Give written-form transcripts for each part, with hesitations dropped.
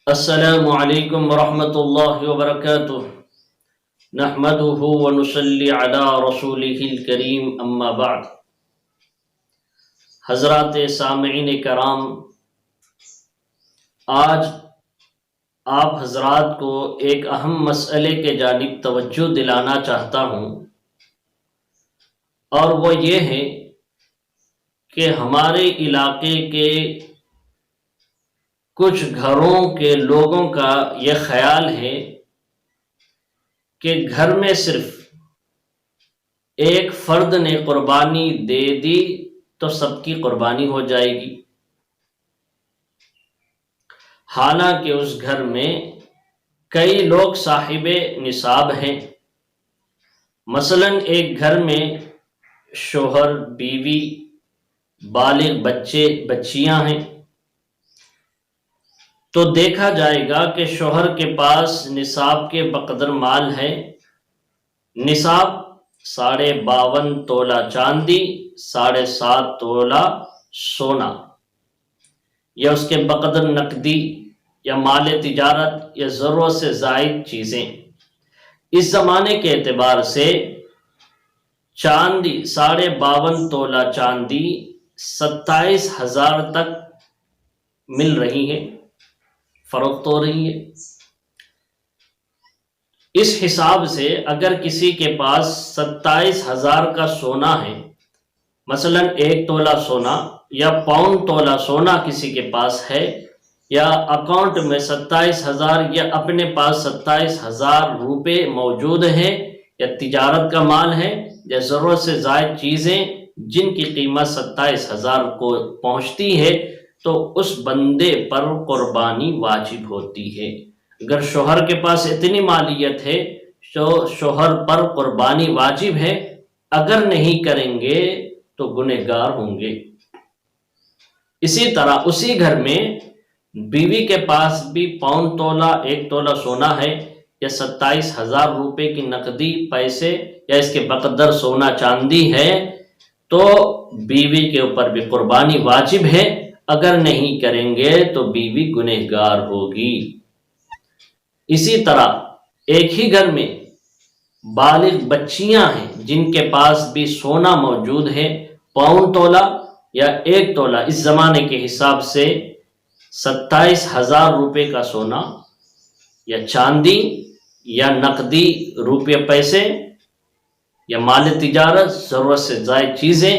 السلام علیکم ورحمۃ اللہ وبرکاتہ، نحمده ونصلی علی رسولہ الکریم، اما بعد۔ حضرات سامعین کرام، آج آپ حضرات کو ایک اہم مسئلے کے جانب توجہ دلانا چاہتا ہوں، اور وہ یہ ہے کہ ہمارے علاقے کے کچھ گھروں کے لوگوں کا یہ خیال ہے کہ گھر میں صرف ایک فرد نے قربانی دے دی تو سب کی قربانی ہو جائے گی، حالانکہ اس گھر میں کئی لوگ صاحب نصاب ہیں۔ مثلا ایک گھر میں شوہر، بیوی، بالغ بچے بچیاں ہیں، تو دیکھا جائے گا کہ شوہر کے پاس نصاب کے بقدر مال ہے۔ نصاب 52.5 تولہ چاندی، 7.5 تولہ سونا، یا اس کے بقدر نقدی یا مال تجارت یا ضرورت سے زائد چیزیں۔ اس زمانے کے اعتبار سے چاندی 52.5 تولہ چاندی 27,000 تک مل رہی ہے، فروخت ہو رہی ہے۔ اس حساب سے اگر کسی کے پاس 27,000 کا سونا ہے، مثلا 1 تولہ سونا یا 1.25 تولہ سونا کسی کے پاس ہے، یا اکاؤنٹ میں 27,000 یا اپنے پاس 27,000 روپے موجود ہیں، یا تجارت کا مال ہے، یا ضرورت سے زائد چیزیں جن کی قیمت 27,000 کو پہنچتی ہے، تو اس بندے پر قربانی واجب ہوتی ہے۔ اگر شوہر کے پاس اتنی مالیت ہے تو شوہر پر قربانی واجب ہے، اگر نہیں کریں گے تو گنہگار ہوں گے۔ اسی طرح اسی گھر میں بیوی کے پاس بھی 1.25 تولہ 1 تولہ سونا ہے، یا 27,000 روپے کی نقدی پیسے یا اس کے بقدر سونا چاندی ہے، تو بیوی کے اوپر بھی قربانی واجب ہے، اگر نہیں کریں گے تو بیوی گنہگار ہوگی۔ اسی طرح ایک ہی گھر میں بالغ بچیاں ہیں جن کے پاس بھی سونا موجود ہے، 1.25 تولہ یا 1 تولہ، اس زمانے کے حساب سے 27,000 روپے کا سونا یا چاندی یا نقدی روپے پیسے یا مال تجارت، ضرورت سے زائد چیزیں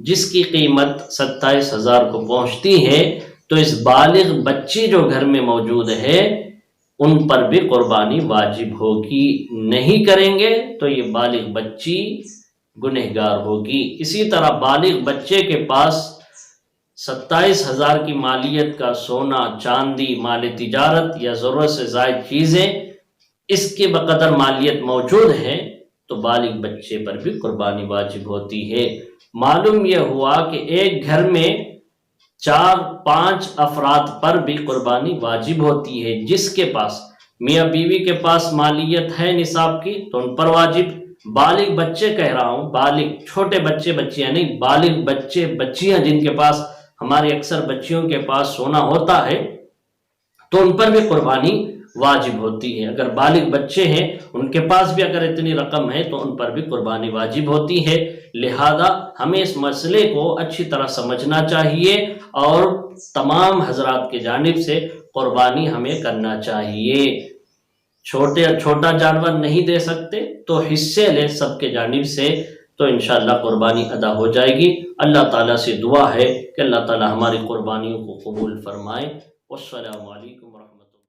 جس کی قیمت 27,000 کو پہنچتی ہے، تو اس بالغ بچی جو گھر میں موجود ہے ان پر بھی قربانی واجب ہوگی۔ نہیں کریں گے تو یہ بالغ بچی گنہگار ہوگی۔ اسی طرح بالغ بچے کے پاس 27,000 کی مالیت کا سونا، چاندی، مال تجارت یا ضرورت سے زائد چیزیں اس کے بقدر مالیت موجود ہے، تو بالغ بچے پر بھی قربانی واجب ہوتی ہے۔ معلوم یہ ہوا کہ ایک گھر میں 4-5 افراد پر بھی قربانی واجب ہوتی ہے۔ جس کے پاس میاں بیوی کے پاس مالیت ہے نصاب کی تو ان پر واجب، بالغ بچے کہہ رہا ہوں، بالغ چھوٹے بچے بچیاں نہیں، بالغ بچے بچیاں جن کے پاس، ہماری اکثر بچیوں کے پاس سونا ہوتا ہے، تو ان پر بھی قربانی واجب ہوتی ہے۔ اگر بالغ بچے ہیں ان کے پاس بھی اگر اتنی رقم ہے تو ان پر بھی قربانی واجب ہوتی ہے۔ لہذا ہمیں اس مسئلے کو اچھی طرح سمجھنا چاہیے، اور تمام حضرات کی جانب سے قربانی ہمیں کرنا چاہیے۔ چھوٹا جانور نہیں دے سکتے تو حصے لیں سب کے جانب سے، تو انشاءاللہ قربانی ادا ہو جائے گی۔ اللہ تعالیٰ سے دعا ہے کہ اللہ تعالیٰ ہماری قربانیوں کو قبول فرمائے۔ والسلام علیکم ورحمۃ اللہ۔